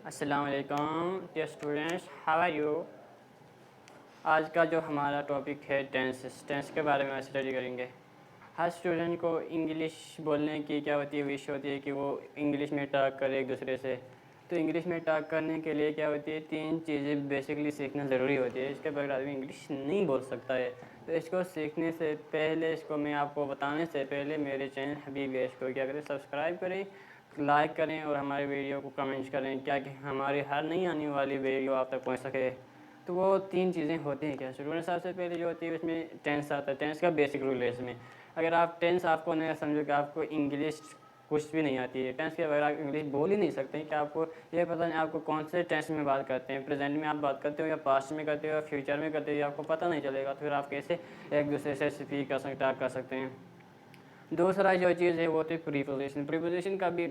अस्सलाम वालेकुम dear students, how are you. आज का जो हमारा टॉपिक है टेंस के बारे में स्टडी करेंगे। हर स्टूडेंट को इंग्लिश बोलने की क्या होती है, विश होती है कि वो इंग्लिश में टॉक करे एक दूसरे से। तो इंग्लिश में टॉक करने के लिए क्या होती है, 3 चीज़ें बेसिकली सीखना ज़रूरी होती है। इसके बगैर आदमी इंग्लिश नहीं बोल सकता है। तो इसको सीखने से पहले, इसको मैं आपको बताने से पहले मेरे चैनल हबीब यश को क्या करें, सब्सक्राइब करें, लाइक करें और हमारे वीडियो को कमेंट्स करें, क्या कि हमारी हर नई आने वाली वीडियो आप तक पहुंच सके। तो वो 3 चीज़ें होती हैं क्या स्टूडेंट। सबसे पहले जो होती है उसमें टेंस आता है। टेंस का बेसिक रूल है इसमें। अगर आप टेंस आपको नहीं समझो कि आपको इंग्लिश कुछ भी नहीं आती है, टेंस के बगैर आप इंग्लिश बोल ही नहीं सकते कि आपको ये पता नहीं आपको कौन से टेंस में बात करते हैं, प्रेजेंट में आप बात करते हो या पास्ट में करते हो या फ्यूचर में करते हो, आपको पता नहीं चलेगा। तो फिर आप कैसे एक दूसरे से स्पीक कर सकते हैं। दूसरा जो चीज़ है वो होती है प्रीपोजिशन। प्रीपोजिशन का भी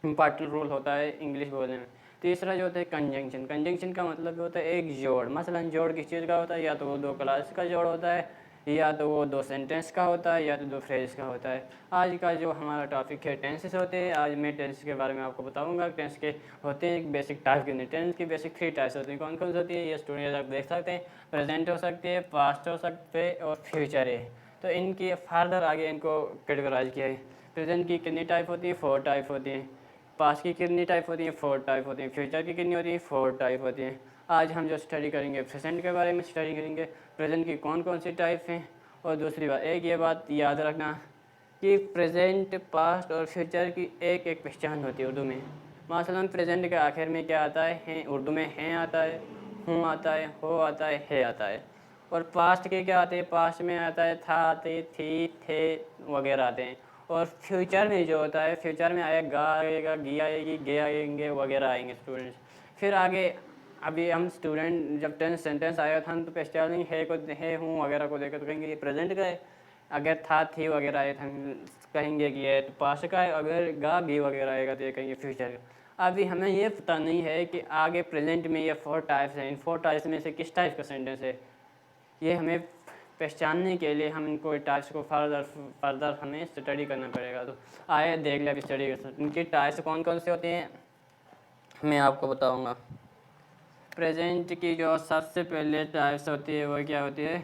इम्पॉर्टेंट रोल होता है इंग्लिश बोलने में। तीसरा जो होता है कंजंक्शन। कंजंक्शन का मतलब होता है एक जोड़। मसलन जोड़ किस चीज़ का होता है, या तो वो 2 क्लास का जोड़ होता है, या तो वो 2 सेंटेंस का होता है, या तो 2 फ्रेज का होता है। आज का जो हमारा टॉपिक है टेंसेस होते हैं। आज मैं टेंस के बारे में आपको बताऊंगा। टेंस के होते हैं एक बेसिक टाइप के। टेंस की बेसिक 3 टाइप्स होती हैं। कौन कौन सी होती है ये स्टूडेंट आप देख सकते हैं। प्रेजेंट हो सकती है, पास्ट हो सकते हैं और फ्यूचर है। तो इनकी फार्दर आगे इनको कैटेगराइज किया है। प्रेजेंट की कितनी टाइप होती है, 4 टाइप होती हैं। पास्ट की कितनी टाइप होती है, 4 टाइप होती हैं। फ्यूचर की कितनी होती है, 4 टाइप होती हैं। आज हम जो स्टडी करेंगे प्रेजेंट के बारे में स्टडी करेंगे। प्रेजेंट की कौन कौन सी टाइप हैं। और दूसरी बात, एक ये बात याद रखना कि प्रेजेंट, पास्ट और फ्यूचर की एक एक पहचान होती है उर्दू में। मसलन प्रेजेंट के आखिर में क्या आता है, उर्दू में हैं आता है, हूँ आता है, हो आता है आता है। और पास्ट के क्या आते हैं, पास्ट में आता है था, आते, थी, थे वगैरह आते हैं। और फ्यूचर में जो होता है, फ्यूचर में आएगा आएगा, गी आएगी, गे आएंगे वगैरह आएंगे स्टूडेंट्स। फिर आगे अभी हम स्टूडेंट जब टेंस सेंटेंस आएगा था तो पहचानेंगे है को, है हूँ वगैरह को देखकर तो कहेंगे ये प्रेजेंट का है। अगर था, थी वगैरह आए तो हम कहेंगे कि ये तो पास्ट का है। अगर गा, भी वगैरह आएगा तो ये कहेंगे फ्यूचर का। अभी हमें ये पता नहीं है कि आगे प्रेजेंट में ये 4 टाइप्स हैं। इन 4 टाइप्स में से किस टाइप का सेंटेंस है। ये हमें पहचानने के लिए हम इनको टाइप्स को फर्दर हमें स्टडी करना पड़ेगा। तो आए देख ले, अभी स्टडी कर सकते। इनकी टाइप्स कौन कौन से होते हैं मैं आपको बताऊंगा। प्रेजेंट की जो सबसे पहले टाइप्स होती है वो क्या होती है,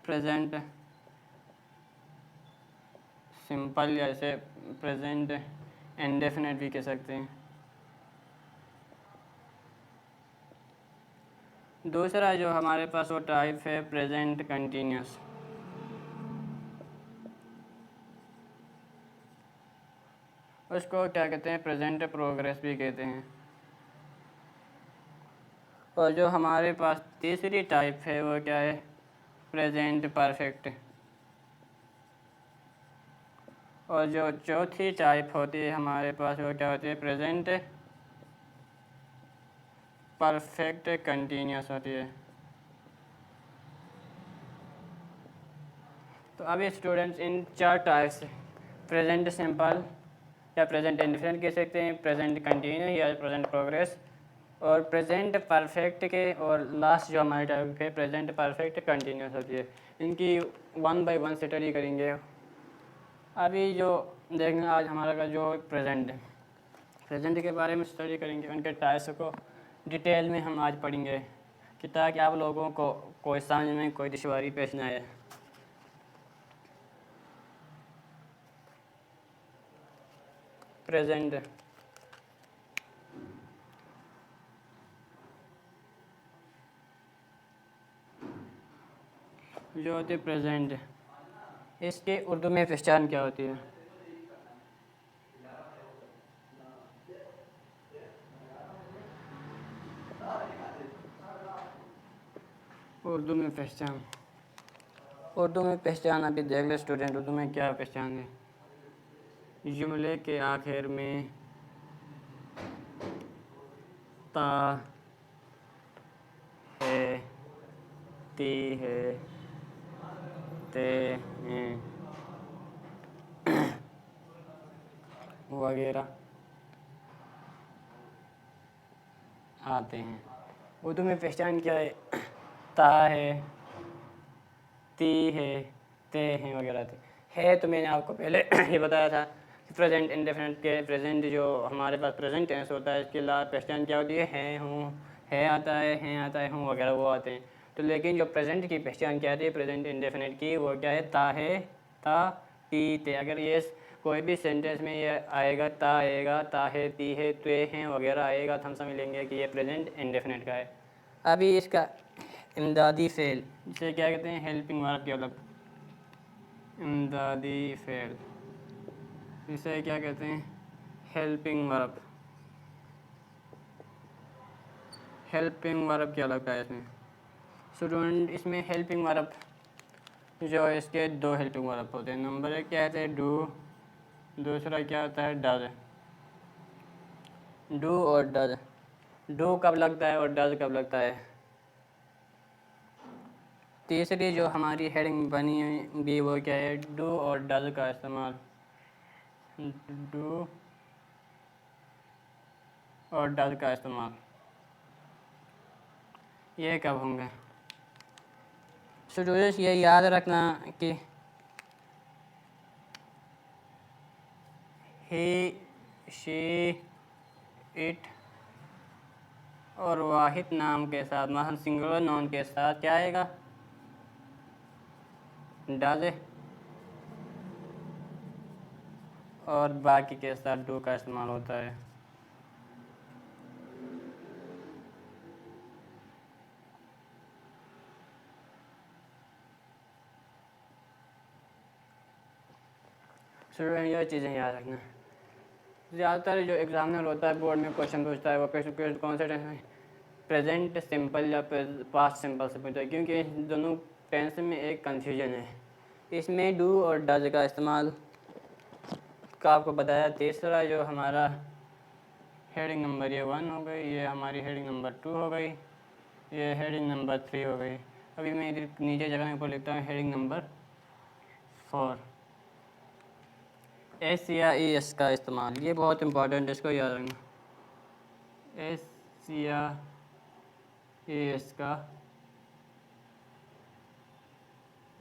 प्रेजेंट सिंपल, या इसे प्रेजेंट इंडेफिनिट भी कह सकते हैं। दूसरा जो हमारे पास वो टाइप है प्रेजेंट कंटिन्यूस। उसको क्या कहते हैं, प्रेजेंट प्रोग्रेस भी कहते हैं। और जो हमारे पास तीसरी टाइप है वो क्या है, प्रेजेंट परफेक्ट। और जो चौथी टाइप होती है हमारे पास वो क्या होती है, प्रेजेंट परफेक्ट कंटिन्यूस होती है। तो अभी students in 4 types, present simple या प्रेजेंट इंडिफरेंट कह सकते हैं, प्रेजेंट कंटिन्यू या प्रेजेंट प्रोग्रेस, और प्रेजेंट परफेक्ट के, और लास्ट जो हमारी टाइप है प्रेजेंट परफेक्ट कंटिन्यूस होती है। इनकी 1 बाय 1 स्टडी करेंगे। अभी जो देखना आज हमारा का जो प्रेजेंट है, प्रेजेंट के बारे में स्टडी करेंगे। उनके टाइप्स को डिटेल में हम आज पढ़ेंगे कि ताकि आप लोगों को कोई समझ में कोई दुश्वारी पेश ना आए। प्रेजेंट जो होती है प्रेजेंट, इसके उर्दू में पहचान क्या होती है। उर्दू में पहचान, उर्दू में पहचान अभी देख ले स्टूडेंट, उर्दू में क्या पहचान है। जुमले के आखिर में ता है, ती है, ते हैं वगैरह आते हैं। उर्दू में पहचान क्या है, ता है, ती है, ते हैं वगैरह थे। है तो मैंने आपको पहले ये बताया था प्रेजेंट इंडेफिनिट के प्रेजेंट जो हमारे पास प्रेजेंट टेंस होता है इसके ला पहचान क्या होती है हूँ, है आता है हूँ वगैरह वो आते हैं। तो लेकिन जो प्रेजेंट की पहचान क्या आती है प्रेजेंट इंडेफिनिट की, वो क्या है ता है, ता ती ते। अगर ये कोई भी सेंटेंस में ये आएगा ता आएगा, ता है, ती है, ते हैं वगैरह आएगा तो हम समझ लेंगे कि ये प्रेजेंट इंडेफिनिट का है। अभी इसका इमदादी फेल जिसे क्या कहते हैं हेल्पिंग वर्ब के अलग, इमदादी फेल इसे क्या कहते हैं हेल्पिंग वर्ब। हेल्पिंग वर्ब क्या लगता है इसमें स्टूडेंट, इसमें हेल्पिंग वर्ब जो इसके दो हेल्पिंग वर्ब होते हैं। नंबर एक क्या होता है डू, दूसरा क्या होता है डज। डू और डज, डू कब लगता है और डज कब लगता है। तीसरी जो हमारी हेडिंग बनी भी वो क्या है डू और डज का इस्तेमाल, डू और डज का इस्तेमाल ये कब होंगे। स्टूडेंट्स ये याद रखना कि ही, शी, इट और वाहिद नाम के साथ मतलब सिंगुलर नाउन के साथ क्या आएगा डज, और बाकी के साथ डू का इस्तेमाल होता है। स्टूडेंट ये चीज़ें याद रखना। ज़्यादातर जो एग्जामिनर होता है बोर्ड में क्वेश्चन पूछता है वो कौन से टेंस में प्रेजेंट सिंपल या पास्ट सिंपल से पूछता है, क्योंकि इन दोनों टेंस में एक कंफ्यूजन है। इसमें डू और डज का इस्तेमाल का आपको बताया। तीसरा जो हमारा हेडिंग नंबर ये 1 हो गई, ये हमारी हेडिंग नंबर 2 हो गई, ये हेडिंग नंबर 3 हो गई। अभी मैं इधर नीचे जगह पर लिखता हूँ हेडिंग नंबर 4, एस या ई एस का इस्तेमाल। ये बहुत इंपॉर्टेंट है, इसको याद रखना। एस या ई एस का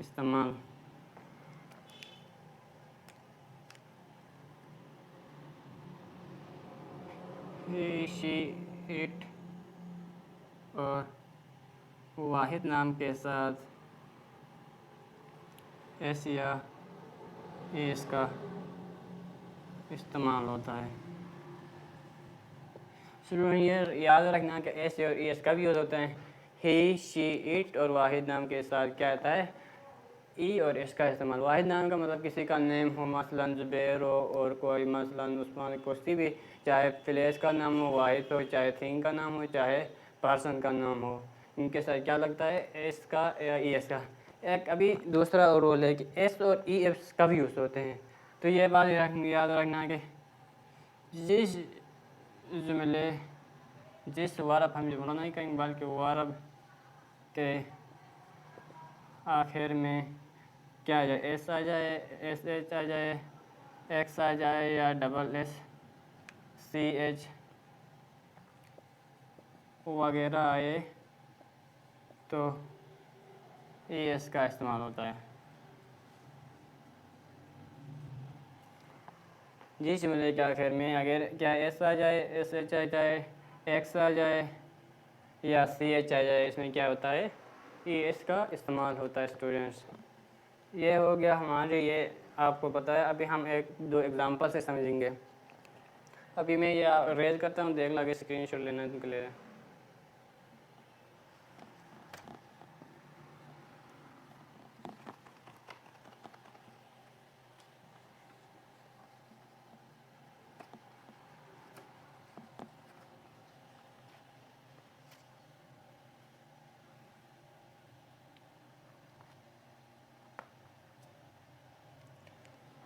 इस्तेमाल ही, शी, इट और वाहिद नाम के साथ एस या ई एस का इस्तेमाल होता है। शुरू में ये याद रखना कि एस और ई एस का भी यूज़ होता है। ही, शी, इट और वाहिद नाम के साथ क्या आता है ई और एस का इस्तेमाल। वाहिद नाम का मतलब किसी का नेम हो, मसलन ज़ुबैर हो और कोई मसलन उस्मान, कुश्ती भी, चाहे प्लेस का नाम हो वाहिद हो, चाहे थिंग का नाम हो, चाहे पर्सन का नाम हो, इनके साथ क्या लगता है एस का या ई एस का। एक अभी दूसरा रोल है कि एस और ई एस का भी यूज़ होते हैं। तो ये बात याद रखना कि जिस जुमले जिस वर्ब हम जुमला नहीं कहेंगे बल्कि वर्ब के आखिर में क्या आ जाए एस आ जाए, एस एच आ जाए, एक्स आ जाए या डबल एस सी एच वगैरह आए तो ई एस का इस्तेमाल होता है। जिस जुमले के आखिर में अगर क्या एस आ जाए, एस एच आ जाए, एक्स आ जाए या सी एच आ जाए, इसमें क्या होता है ई एस का इस्तेमाल होता है। स्टूडेंट्स ये हो गया हमारे, ये आपको पता है। अभी हम एक दो एग्जांपल से समझेंगे। अभी मैं ये रेज करता हूँ, देख लगे स्क्रीनशॉट लेना है तुमके लिए।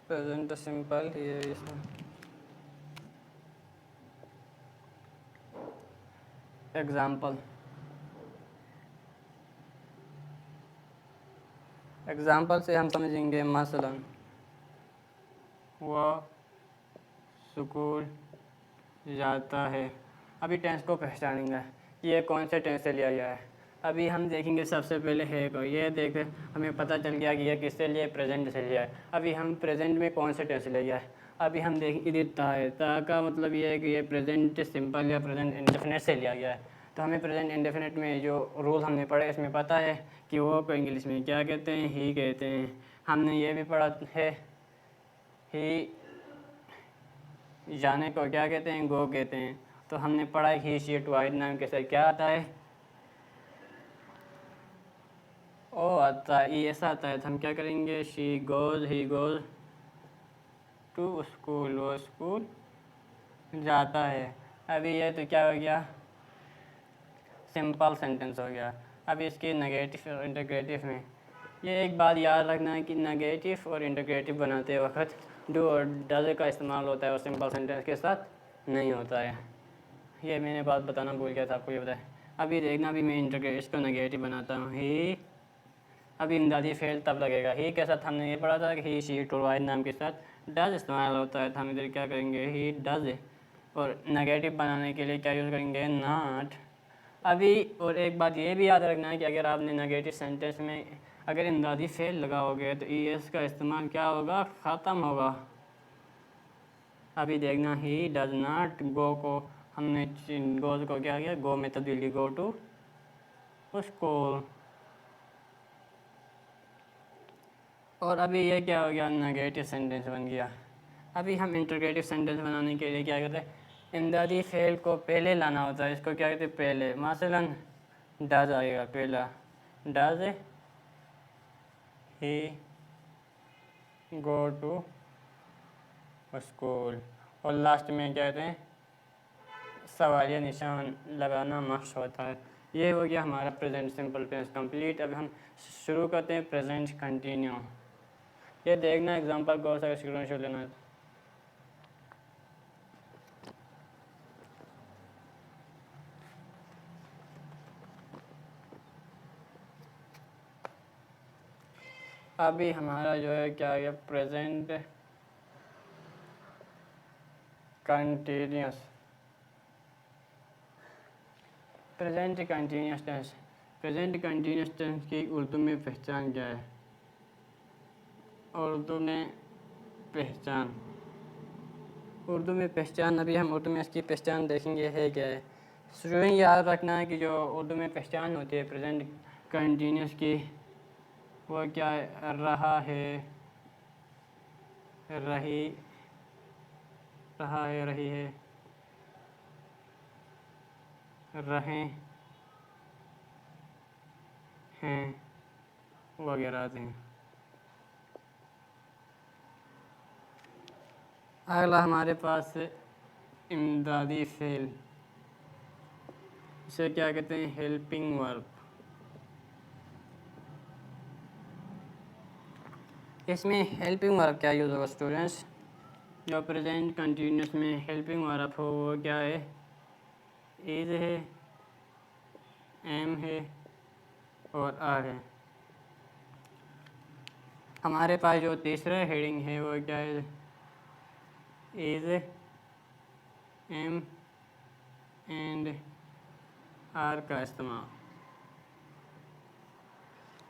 प्रेजेंट सिंपल ये इसमें एग्जाम्पल से हम समझेंगे मसलन वह स्कूल जाता है। अभी टेंस को पहचानेंगे ये कौन से टेंस से लिया गया है। अभी हम देखेंगे सबसे पहले है को, ये देख हमें पता चल गया कि ये किससे लिया प्रेजेंट से लिया है। अभी हम प्रेजेंट में कौन से टेंस से लिया है। अभी हम देखें इधर ता का मतलब ये है कि ये प्रेजेंट सिंपल या प्रेजेंट इंडेफिनिट से लिया गया है। तो हमें प्रेजेंट इंडेफिनिट में जो रूल हमने पढ़े इसमें पता है कि वो को इंग्लिश में क्या कहते हैं, ही कहते हैं। हमने ये भी पढ़ा है ही जाने को क्या कहते हैं, गो कहते हैं। तो हमने पढ़ा ही शी इट वाहिद नाम के साथ क्या आता है, ओ आता है, ई ऐसा आता है। तो हम क्या करेंगे, she goes, he goes to school, वो स्कूल जाता है। अभी ये तो क्या हो गया, सिंपल सेंटेंस हो गया। अब इसके नेगेटिव और इंटीग्रेटिव में ये एक बात याद रखना है कि नेगेटिव और इंटीग्रेटिव बनाते वक्त डू और डज का इस्तेमाल होता है और सिंपल सेंटेंस के साथ नहीं होता है। ये मैंने बात बताना भूल गया था आपको, ये बताया। अभी देखना, अभी मैं इंटीग्रेट इसको नेगेटिव बनाता हूँ, ही। अभी इमदादी फेल तब लगेगा, ही के साथ हमने ये पढ़ा था कि ही शी टू वाहिद नाम के साथ डज इस्तेमाल होता है। तो हम इधर क्या करेंगे, ही डज। और नेगेटिव बनाने के लिए क्या यूज़ करेंगे, नॉट। अभी और एक बात ये भी याद रखना है कि अगर आपने नेगेटिव सेंटेंस में अगर इमदादी फेल लगाओगे तो ई एस का इस्तेमाल क्या होगा, ख़त्म होगा। अभी देखना, ही डज नॉट गो को हमने गोज को क्या किया, गो में तब्दील की, गो टू स्कूल। और अभी ये क्या हो गया, नेगेटिव सेंटेंस बन गया। अभी हम इंटीग्रेटिव सेंटेंस बनाने के लिए क्या करते हैं, इमदादी फेल को पहले लाना होता है। इसको क्या कहते हैं, पहले। मसलन डज आएगा पहला, does he go to school. और लास्ट में क्या कहते हैं, सवालिया निशान लगाना मस्ट होता है। ये हो गया हमारा प्रेजेंट सिंपल टेंस कंप्लीट। अब हम शुरू करते हैं प्रेजेंट कंटिन्यू। ये देखना एग्जांपल गौर से स्क्रीनशॉट लेना। अभी हमारा जो है क्या है, present continuous. Present continuous tense, present continuous tense की उर्दू में पहचान क्या है, उर्दू में पहचान। उर्दू में पहचान, अभी हम उर्दू में इसकी पहचान देखेंगे है क्या है। शुरू में याद रखना है कि जो उर्दू में पहचान होती है प्रेजेंट कंटिन्यूस की, वो क्या है, रहा है, रही, रहा है, रही है, रहें हैं वगैरह आते हैं। अगला हमारे पास इमदादी फेल, इसे क्या कहते हैं, हेल्पिंग वर्ब। इसमें हेल्पिंग वर्ब क्या यूज़ होगा स्टूडेंट्स, जो प्रेजेंट कंटिन्यूस में हेल्पिंग वर्ब हो वो क्या है, इज है, एम है और आर है। हमारे पास जो तीसरा हेडिंग है वो क्या है, इज, एम एंड आर का इस्तेमाल।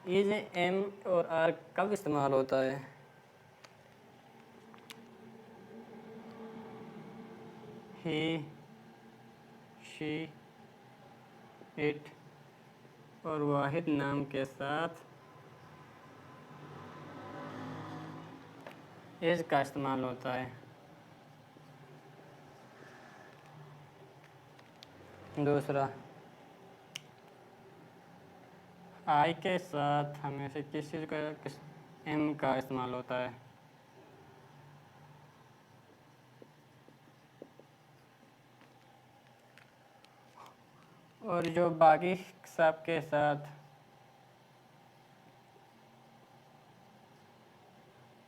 इज, एम और आर कब इस्तेमाल होता है, ही, शी, इट और वाहिद नाम के साथ इज का इस्तेमाल होता है। दूसरा, आई के साथ हमेशा किस चीज़ का, किस एम का इस्तेमाल होता है। और जो बाकी सब के साथ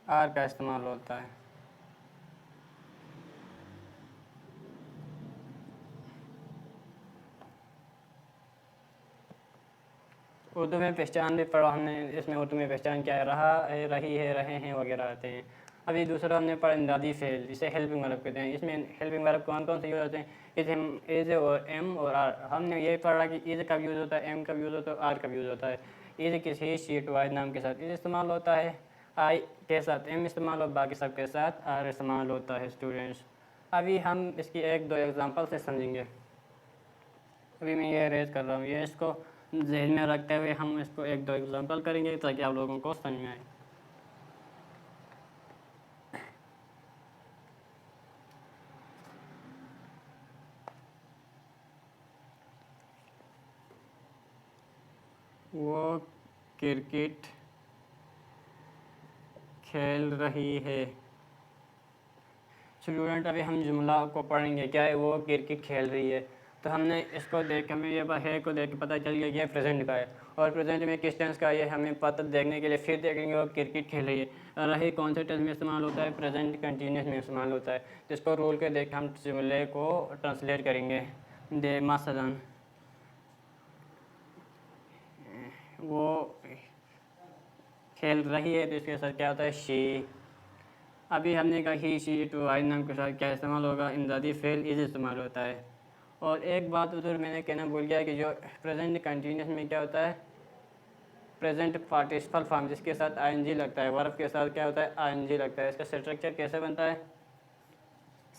आर का इस्तेमाल होता है। उर्दू में पहचान भी पढ़ा हमने, इसमें उर्दू में पहचान क्या है, रहा है, रही है, रहे हैं वगैरह आते हैं। अभी दूसरा हमने पढ़ा इमदादी फेल, जिसे हेल्पिंग वर्ब कहते हैं। इसमें हेल्पिंग वर्ब कौन कौन से यूज़ होते हैं, इज और एम और आर। हमने ये पढ़ा कि इज कब यूज़ होता है, एम कब यूज़ होता है, आर कब यूज़ होता है। इज किसी शीट वाहिद नाम के साथ इज इस्तेमाल होता है, आई के साथ एम इस्तेमाल और बाकी सब के साथ आर इस्तेमाल होता है स्टूडेंट्स। अभी हम इसकी एक दो एग्जांपल से समझेंगे। अभी मैं ये रेज कर रहा हूँ, ये इसको जहन में रखते हुए हम इसको एक दो एग्जांपल करेंगे ताकि आप लोगों को समझ में आए। वो क्रिकेट खेल रही है। स्टूडेंट अभी हम जुमला को पढ़ेंगे, क्या है, वो क्रिकेट खेल रही है। तो हमने इसको देख हमें ये है को देख के पता चल गया कि ये प्रेजेंट का है और प्रेजेंट में किस टेंस का है हमें पता देखने के लिए फिर देखेंगे वो क्रिकेट खेल रही है। रही कौन से टेंस में इस्तेमाल होता है, प्रेजेंट कंटिन्यूस में इस्तेमाल होता है। जिसको रूल के देख हम जुमले को ट्रांसलेट करेंगे। दे मसलन वो खेल रही है तो इसके साथ क्या होता है, शी। अभी हमने कहा ही शी टू आई नाम के साथ क्या इस्तेमाल होगा, इमदादी फेल इज इस्तेमाल होता है। और एक बात उधर मैंने कहना भूल गया कि जो प्रेजेंट कंटिन्यूस में क्या होता है, प्रेजेंट पार्टिसिपल फॉर्म जिसके साथ आईएनजी लगता है, वर्ब के साथ क्या होता है, आईएनजी लगता है। इसका स्ट्रक्चर कैसे बनता है,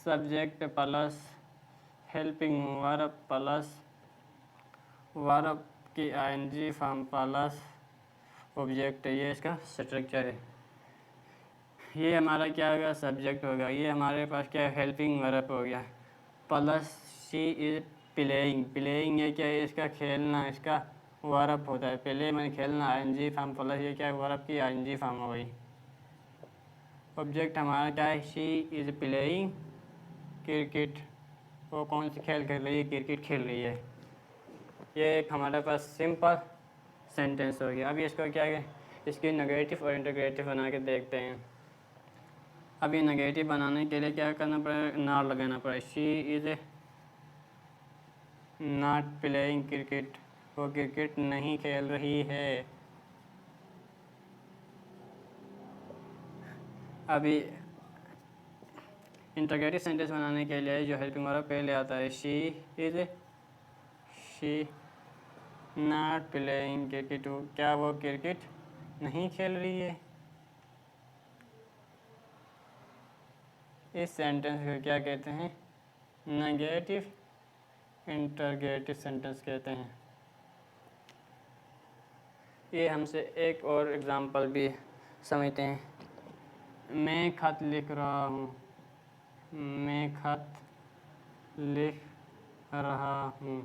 subject plus helping verb plus verb की आईएनजी फॉर्म प्लस ऑब्जेक्ट, ये इसका स्ट्रक्चर है। ये हमारा क्या होगा, सब्जेक्ट होगा। ये हमारे पास क्या है, हेल्पिंग वर्ब हो गया plus she is playing. Playing ये क्या है, इसका खेलना, इसका वर्ब होता है। प्ले में खेलना, आईएनजी फॉर्म प्लस ये क्या है, वर्ब की आईएनजी फॉर्म हो गई। ऑब्जेक्ट हमारा क्या है, शी इज़ प्लेइंग क्रिकेट। वो कौन सी खेल खेल रही है, क्रिकेट खेल रही है। ये एक हमारे पास सिंपल सेंटेंस हो गया। अभी इसको क्या है, इसकी नेगेटिव और इंटीग्रेटिव बना के देखते हैं। अभी नेगेटिव बनाने के लिए क्या करना पड़ेगा, नॉट लगाना पड़ेगा। She is not playing cricket, वो क्रिकेट नहीं खेल रही है। अभी इंटीग्रेटिव सेंटेंस बनाने के लिए जो हेल्पिंग वर्ब पहले आता है, शी नॉट प्लेइंग क्रिकेट, क्या वो क्रिकेट नहीं खेल रही है। इस सेंटेंस को क्या कहते हैं, नेगेटिव इंटरगेटिव सेंटेंस कहते हैं। ये हमसे एक और एग्जांपल भी समझते हैं। मैं खत लिख रहा हूँ, मैं खत लिख रहा हूँ।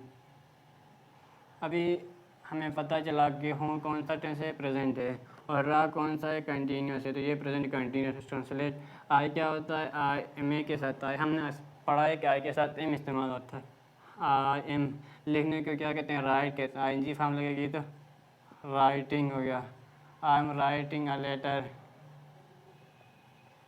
अभी हमें पता चला कि हूँ कौन सा टेंस है, प्रेजेंट है, और रहा कौन सा है, कंटिन्यूस है। तो ये प्रेजेंट कंटिन्यूस ट्रांसलेट। आई क्या होता है, आई एम ए के साथ आई, हमने पढ़ा है कि आई के साथ एम इस्तेमाल होता है। आई एम लिखने को क्या कहते हैं, राइट कहते हैं। आई जी फॉर्म लगेगी तो राइटिंग हो गया। I am writing a letter,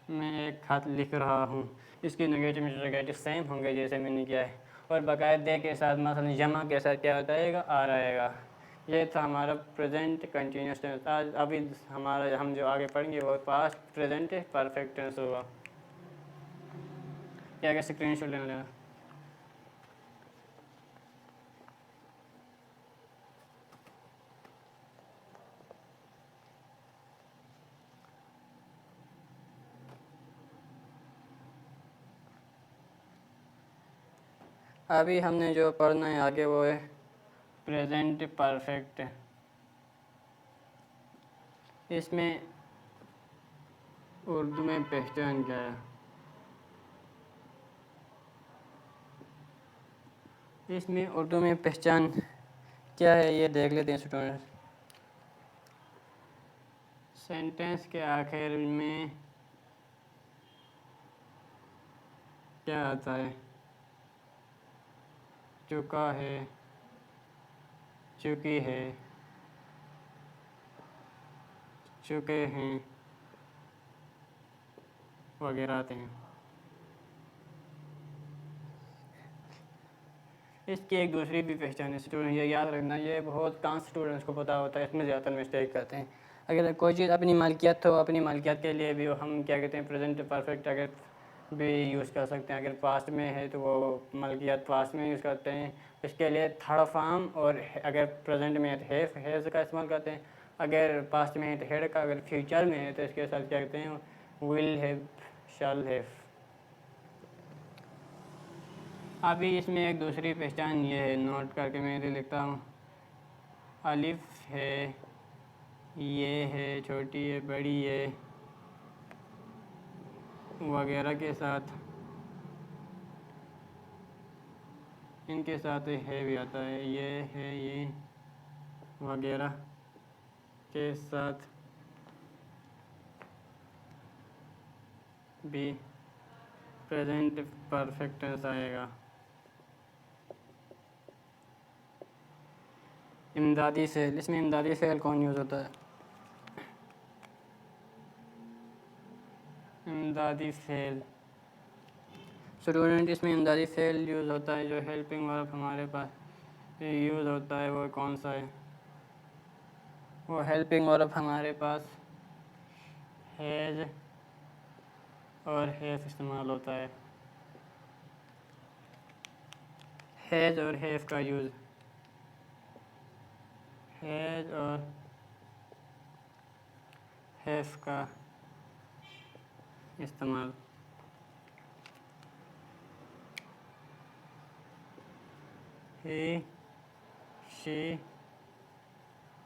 मैं एक खत लिख रहा हूँ। इसकी नेगेटिव इंटरोगेटिव सेम होंगे जैसे मैंने किया है। और बाकायदे के साथ मसलन जमा के साथ क्या होता है, आ रहेगा। ये था हमारा प्रेजेंट कंटिन्यूस टेंस। आज अभी हमारा हम जो आगे पढ़ेंगे वो पास्ट प्रेजेंट परफेक्ट टेंस होगा। क्या स्क्रीन शॉट लेना लेगा। अभी हमने जो पढ़ना है आगे वो है प्रेजेंट परफेक्ट। इसमें उर्दू में पहचान क्या है, इसमें उर्दू में पहचान क्या है ये देख लेते हैं स्टूडेंट्स। सेंटेंस के आखिर में क्या आता है, चुका है, चुकी है, चुके हैं वगैरह आते हैं। इसकी एक दूसरी भी पहचान है स्टूडेंट, ये याद रखना, ये बहुत कम स्टूडेंट्स को पता होता है, इसमें ज़्यादातर मिस्टेक करते हैं। अगर कोई चीज़ अपनी मालिकियत हो, अपनी मालिकियत के लिए भी हम क्या कहते हैं, प्रेजेंट परफेक्ट अगर भी यूज़ कर सकते हैं। अगर पास्ट में है तो वो मालिकियत पास्ट में यूज़ करते हैं, इसके लिए थर्ड फॉर्म। और अगर प्रेजेंट में है तो हैज़ का इस्तेमाल करते हैं। अगर पास्ट में है तो हैड का, अगर फ्यूचर में है तो इसके साथ क्या कहते हैं, विल हैव, शैल हैव। अभी इसमें एक दूसरी पहचान ये है, नोट करके मैं इधर लिखता हूँ। अलिफ है, ये है, छोटी है, बड़ी है वगैरह के साथ, इनके साथ है भी आता है, ये है, ये वगैरह के साथ भी प्रेजेंट परफेक्ट टेंस आएगा। इमदादी फेल, इसमें इमदादी फेल कौन यूज़ होता है? इमदादी फेल स्टूडेंट, इसमें इमदादी फेल यूज़ होता है, जो हेल्पिंग वर्ब हमारे पास यूज़ होता है वो कौन सा है? वो हेल्पिंग वर्ब हमारे पास हैज़ और हैव इस्तेमाल होता है। हैज़ और हैव का यूज़, हैज़ और हैव का इस्तेमाल। ही, शी,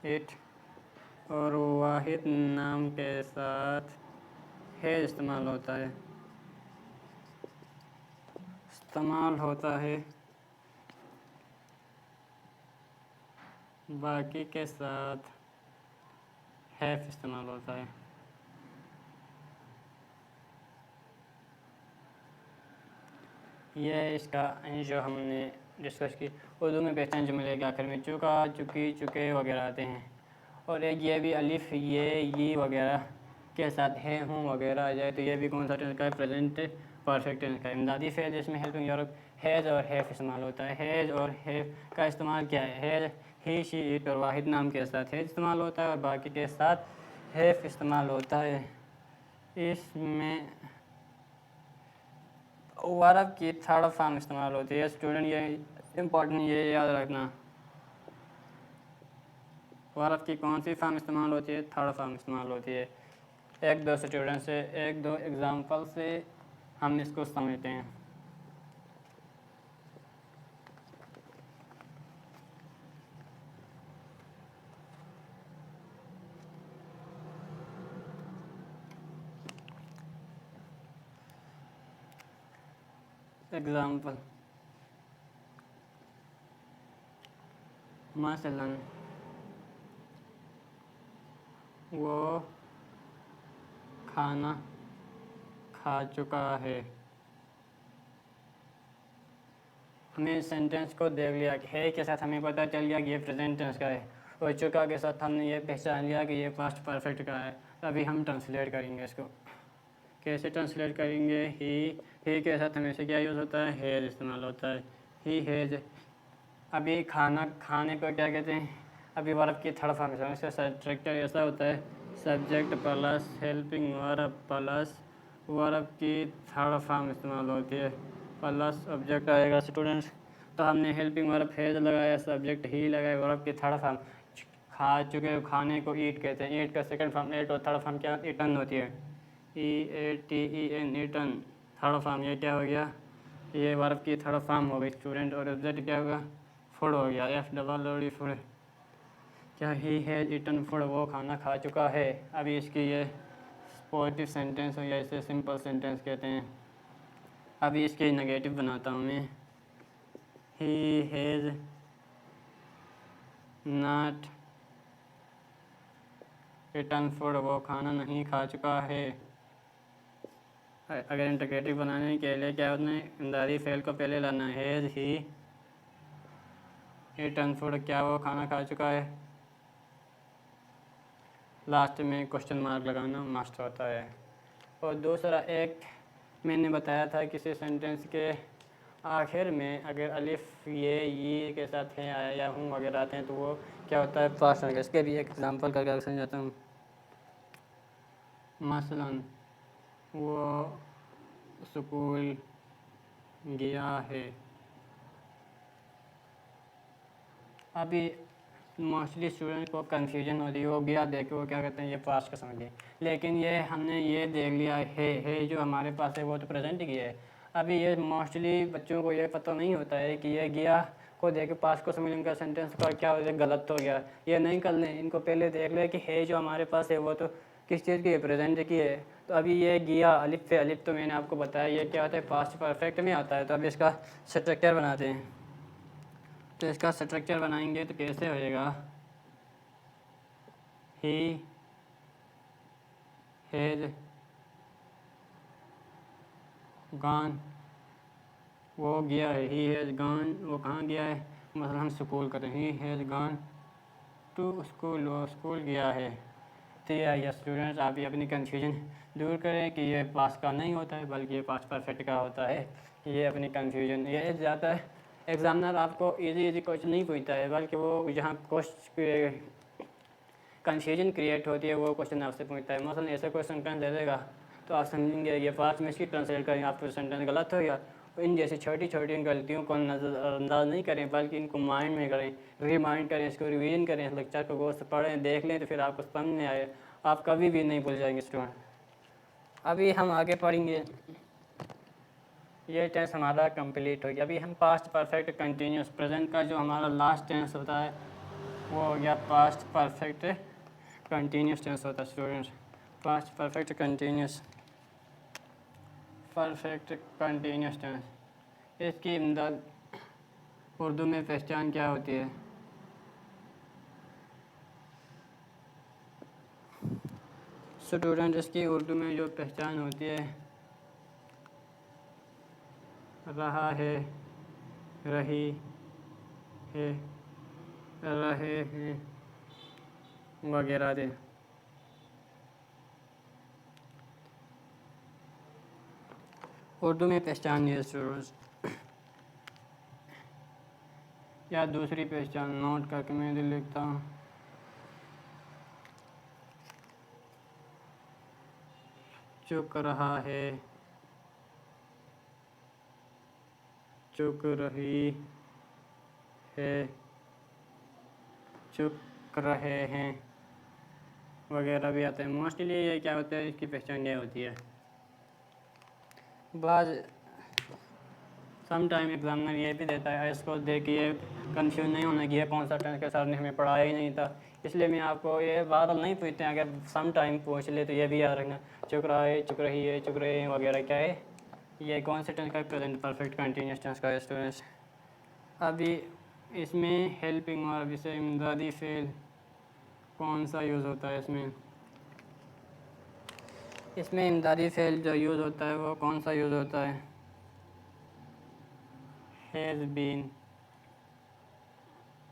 इट और वाहिद नाम के साथ हैज़ इस्तेमाल होता है, बाकी के साथ हैव इस्तेमाल होता है। यह है इसका जो हमने डिस्कस की। उर्दू में पहचान जुमले के आखिर में चुका, चुकी, चुके वगैरह आते हैं। और एक ये भी अलिफ, ये वगैरह के साथ है, हूँ वगैरह आ जाए तो ये भी कौन सा टेंस का है? प्रेजेंट परफेक्ट टेंस का। इमदादी फेल जिसमें हेल्पिंग वर्ब हैज़ और हैव इस्तेमाल होता है। हैज़ और हैव का इस्तेमाल क्या है? हैज़, ही, शी, इट और वाहिद नाम के साथ हैज़ इस्तेमाल होता है और बाकी के साथ हैव इस्तेमाल होता है। इसमें वर्ब की थर्ड फॉर्म इस्तेमाल होती है। स्टूडेंट ये इम्पोर्टेंट, ये याद रखना, वर्ब की कौन सी फॉर्म इस्तेमाल होती है? थर्ड फॉर्म इस्तेमाल होती है। एक दो स्टूडेंट से, एक दो एग्जांपल से हम इसको समझते हैं। एग्जांपल, मसलन वो खाना खा चुका है। हमने सेंटेंस को देख लिया कि है के साथ हमें पता चल गया कि ये प्रेजेंट टेंस का है, और चुका के साथ हमने ये पहचान लिया कि ये पास्ट परफेक्ट का है। अभी हम ट्रांसलेट करेंगे इसको। कैसे ट्रांसलेट करेंगे? ही के साथ हमेशा क्या यूज़ होता है? हैज़ इस्तेमाल होता है। He has. अभी खाना खाने को क्या कहते हैं? अभी वर्ब की थर्ड फॉर्म है, इसका स्ट्रक्चर ऐसा होता है, subject plus helping verb plus verb की थर्ड फॉर्म इस्तेमाल होती है, प्लस ऑब्जेक्ट आएगा स्टूडेंट्स। तो हमने हेल्पिंग वर्ब हैज़ लगाया, सब्जेक्ट ही लगाया, वर्ब की थर्ड फॉर्म खा चुके, खाने को ईट कहते हैं। ईट का सेकंड फॉर्म एट और थर्ड फॉर्म क्या? ईटन होती है। EATEN, eaten third form. ये क्या हो गया? ये वर्ब की थर्ड फॉर्म हो गई स्टूडेंट। और ऑब्जेक्ट क्या होगा? फूड हो गया, FOOD फूड। क्या? ही हैज़ ईटन फूड, वो खाना खा चुका है। अभी इसकी ये पॉजिटिव सेंटेंस हो या इसे सिंपल सेंटेंस कहते हैं। अभी इसके नेगेटिव बनाता हूँ मैं। He has not eaten food, वो खाना नहीं खा चुका है। अगर इंटीग्रेटिव बनाने के लिए क्या होना है? इमदादी फेल को पहले लाना है। हैज़ ही ईटन फूड, क्या वो खाना खा चुका है? लास्ट में क्वेश्चन मार्क लगाना मस्ट होता है। और दूसरा, एक मैंने बताया था किसी सेंटेंस के आखिर में अगर अलिफ, ये के साथ है आया या हूँ वगैरह आते हैं तो वो क्या होता है? Past tense. इसके भी एक एग्जांपल करके समझाता हूँ। मसलन वो स्कूल गया है। अभी मोस्टली स्टूडेंट को कन्फ्यूजन होती है, वो गया देख के वो क्या कहते हैं ये पास्ट का समझ गए, लेकिन ये हमने ये देख लिया है जो हमारे पास है वो तो प्रेजेंट ही है। अभी ये मोस्टली बच्चों को ये पता नहीं होता है कि ये गया को देख के पास्ट को समझ इनका सेंटेंस का क्या हो जाए गलत हो गया, ये नहीं कर लें, इनको पहले देख लें कि है जो हमारे पास है वो तो किस चीज़ की है, प्रेजेंट की है। तो अभी ये गया अलिफ पे अलिफ तो मैंने आपको बताया ये क्या होता है पास्ट परफेक्ट में आता है। तो अभी इसका स्ट्रक्चर बनाते हैं। तो इसका स्ट्रक्चर बनाएंगे तो कैसे होएगा, ही हैज़ गॉन, वो गया है, ही हैज़ गॉन वो कहाँ गया है, मतलब हम स्कूल करते हैं, he has gone to school वो स्कूल गया है। तो ये स्टूडेंट्स आप भी अपनी कन्फ्यूजन दूर करें कि ये पास का नहीं होता है बल्कि ये पास परफेक्ट का होता है। ये अपनी कन्फ्यूजन ये ज़्यादा एग्जामिनर आपको इजी क्वेश्चन नहीं पूछता है बल्कि वो जहाँ कन्फ्यूजन क्रिएट होती है वो क्वेश्चन आपसे पूछता है। मसलन ऐसा क्वेश्चन कर दे देगा तो आप समझेंगे ये पास में इसकी ट्रांसलेट करें आपका सेंटेंस गलत हो गया। इन जैसी छोटी छोटी गलतियों को नज़रअंदाज नहीं करें बल्कि इनको माइंड में करें, रिमाइंड करें, इसको रिवीजन करें, इस लेक्चर को गौर से पढ़ें देख लें तो फिर आपको समझ में आए, आप कभी भी नहीं भूल जाएंगे स्टूडेंट। अभी हम आगे पढ़ेंगे, ये टेंस हमारा कंप्लीट हो गया। अभी हम पास्ट परफेक्ट कंटिन्यूस प्रेजेंट का जो हमारा लास्ट टेंस होता है वो हो गया पास्ट परफेक्ट कंटिन्यूस टेंस होता है students. Past perfect continuous tense, इसकी इमदाद उर्दू में पहचान क्या होती है? स्टूडेंट इसकी उर्दू में जो पहचान होती है, रहा है, रही है, रहे हैं वगैरह दे। उर्दू में पहचान नहीं है स्टूडेंट्स, या दूसरी पहचान नोट करके मैं इधर लिखता हूँ। चुक रहा है, चुक रही है, चुक रहे हैं वगैरह भी आते हैं। मोस्टली ये क्या होता है, इसकी पहचान ये होती है। बाज़ सम टाइम एग्जामिनर ये भी देता है, इसको देख के ये कन्फ्यूज नहीं होना कि ये कौन सा टेंस के सर ने हमें पढ़ाया ही नहीं था, इसलिए मैं आपको ये बार नहीं पूछते हैं। अगर सम टाइम पूछ ले तो ये भी याद रखना, चुक रहा है, चुक रही है, चुक रहे हैं वगैरह क्या है, ये कौन से टेंस का प्रेजेंट परफेक्ट कंटिन्यूस टेंस का स्टूडेंट्स। अभी इसमें हेल्पिंग और इसे इमदादी फेल कौन सा यूज़ होता है? इसमें इमदादी फेल जो यूज़ होता है वो कौन सा यूज़ होता है? हैज़ बीन,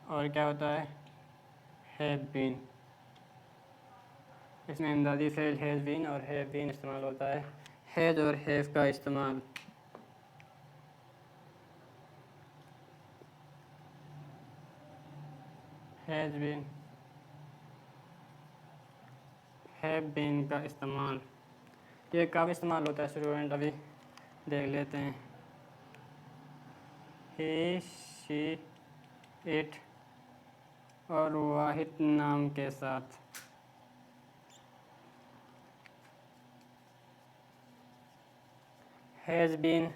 और क्या होता है? Have been. इसमें इमदादी फेल हैज़ बीन और हैव बीन इस्तेमाल होता है। हैज़ और हैव का इस्तेमाल हैज़ बीन, हैव बीन का इस्तेमाल ये कब इस्तेमाल होता है स्टूडेंट? अभी देख लेते हैं। ही, शी, इट और वाहिद नाम के साथ हैज़ बीन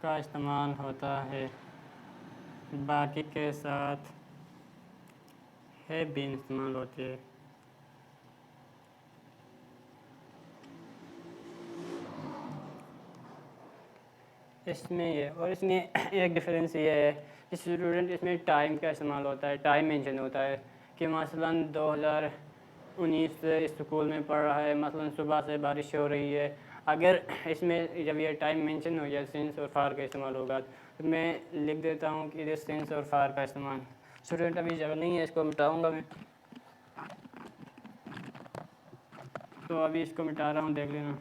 का इस्तेमाल होता है, बाकी के साथ हैव बीन इस्तेमाल होती है। इसमें ये और इसमें एक डिफरेंस ये है कि स्टूडेंट इसमें टाइम का इस्तेमाल होता है, टाइम मेंशन होता है कि मसलन 2019 से स्कूल में पढ़ रहा है, मसलन सुबह से बारिश हो रही है। अगर इसमें जब ये टाइम मेंशन हो जाए सिंस और फार का इस्तेमाल होगा तो मैं लिख देता हूँ कि इधर सिंस और फार का इस्तेमाल। स्टूडेंट अभी जगह नहीं है, इसको मिटाऊँगा मैं, तो अभी इसको मिटा रहा हूँ, देख लेना।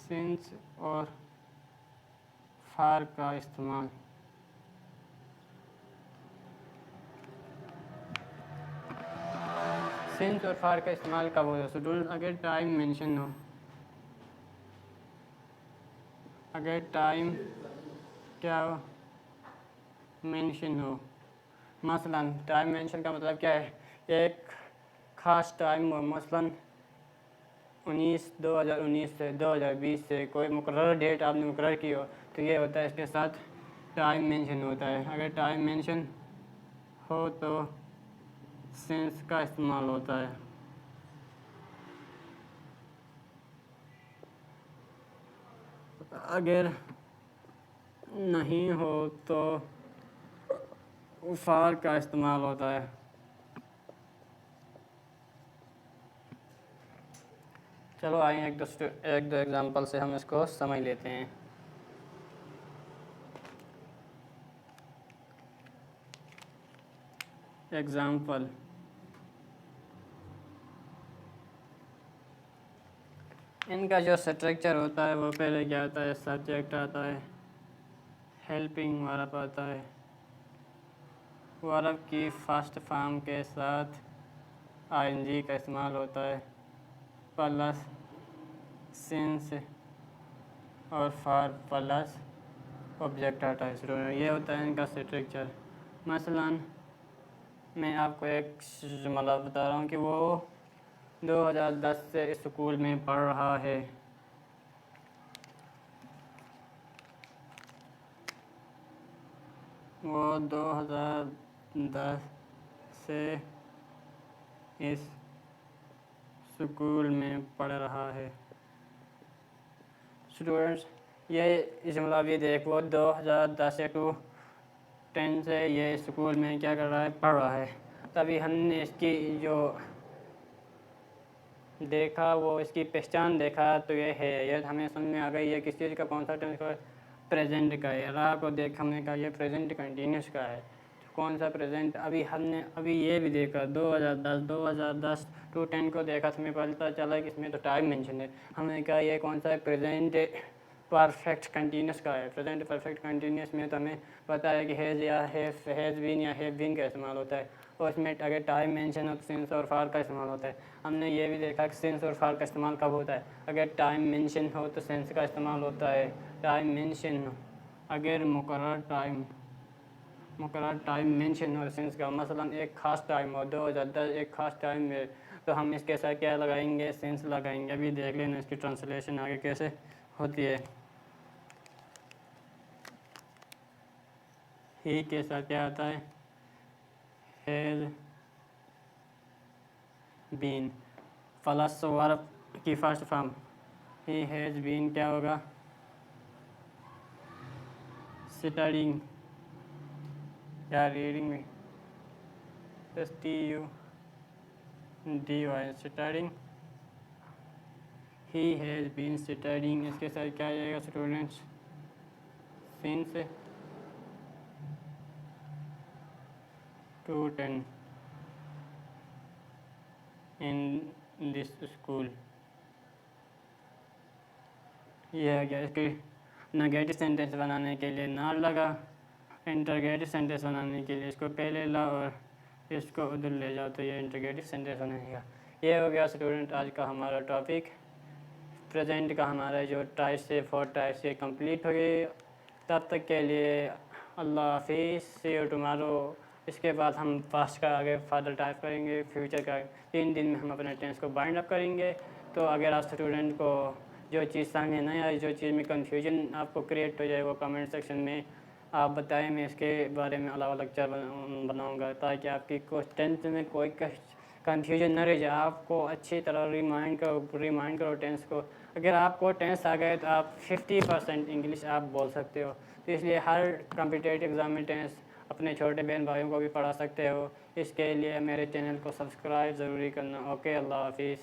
सिंस और फार का इस्तेमाल सिंस और फार का इस्तेमाल कब होता है स्टूडेंट? अगर टाइम मेंशन हो, अगर टाइम क्या मेंशन हो। मसलन टाइम मेंशन का मतलब क्या है? एक ख़ास टाइम हो, मसलन 2019 से 2020 से कोई मुकर्रर डेट आपने मुकर्रर की हो तो ये होता है, इसके साथ टाइम मेंशन होता है। अगर टाइम मेंशन हो तो सिंस का इस्तेमाल होता है। अगर नहीं हो तो फार का इस्तेमाल होता है। चलो आइए एक दो एग्जांपल से हम इसको समझ लेते हैं। एग्जांपल, इनका जो स्ट्रक्चर होता है वो पहले क्या आता है? सब्जेक्ट आता है, हेल्पिंग वर्ब आता है, वर्ब की फर्स्ट फॉर्म के साथ आईएनजी का इस्तेमाल होता है, प्लस सिंस और फॉर प्लस ऑब्जेक्ट आता है स्टूडेंट। ये होता है इनका स्ट्रक्चर। मसलन मैं आपको एक जुमला बता रहा हूँ कि वो 2010 से स्कूल में पढ़ रहा है। वो 2010 से इस स्कूल में पढ़ रहा है। स्टूडेंट्स ये जुमला भी देख, वो 2010 से 2010 से ये स्कूल में क्या कर रहा है? पढ़ रहा है। तभी हमने इसकी जो देखा वो इसकी पहचान देखा तो ये है, ये हमें समझ में आ गई ये किस चीज़ का कौन सा टेंस का? प्रेजेंट का है। राह को देख हमने कहा ये प्रेजेंट कंटिन्यूस का है। तो कौन सा प्रेजेंट? अभी ये भी देखा 2010 टू 10 को देखा तो हमें पता चला कि इसमें तो टाइम मेंशन है। हमने कहा ये कौन सा है? प्रेजेंट परफेक्ट कंटिन्यूस का है। प्रेजेंट परफेक्ट कंटिन्यूस में तो हमें पता है कि हैज़ या हैज़ बीन या हैव बीन का इस्तेमाल होता है, और इसमें अगर टाइम मेंशन हो तो सिंस और फार का इस्तेमाल होता है। हमने ये भी देखा कि सिंस और फार का इस्तेमाल कब होता है? अगर टाइम मेंशन हो तो सिंस का इस्तेमाल होता है। टाइम मेंशन अगर मुकर्रर टाइम मेंशन हो सिंस का, मसलन एक ख़ास टाइम हो 2010 एक ख़ास टाइम में, तो हम इसके साथ क्या लगाएंगे? सिंस लगाएंगे। अभी देख लेना इसकी ट्रांसलेशन आगे कैसे होती है। ही के साथ क्या आता है? हैज़ बीन प्लस वर्ब की first form. He has been क्या होगा? स्टडिंग या रीडिंग में STUDY studying. He has been studying, इसके साथ क्या आ जाएगा students? Since 2010 in this school. ये है क्या? इसके नेगेटिव सेंटेंस बनाने के लिए नॉट लगा, इंटरगेटिव सेंटेंस बनाने के लिए इसको पहले ला और इसको उधर ले जाओ, तो ये इंटरगेटिव सेंटेंस बनेगा। ये हो गया स्टूडेंट आज का हमारा टॉपिक। प्रेजेंट का हमारा जो टाइप से 4 टाइप से कंप्लीट हो गई। तब तक के लिए अल्लाह हाफिज़, सी यू टुमारो। इसके बाद हम पास्ट का आगे फर्दर टाइप करेंगे, फ्यूचर का 3 दिन में हम अपने टेंस को बाइंड अप करेंगे। तो अगर आप स्टूडेंट को जो चीज़ समझ नहीं आई, जो चीज़ में कन्फ्यूजन आपको क्रिएट हो जाए, वो कमेंट सेक्शन में आप बताएं, मैं इसके बारे में अलावा लेक्चर बनाऊँगा ताकि आपकी टेंस में कोई कन्फ्यूजन न रह जाए। आपको अच्छी तरह रिमाइंड करो टेंस को। अगर आपको टेंस आ गए तो आप 50% इंग्लिश आप बोल सकते हो। तो इसलिए हर कॉम्पिटिटिव एग्ज़ाम में टेंस अपने छोटे बहन भाइयों को भी पढ़ा सकते हो। इसके लिए मेरे चैनल को सब्सक्राइब ज़रूरी करना। ओके, अल्लाह हाफिज़।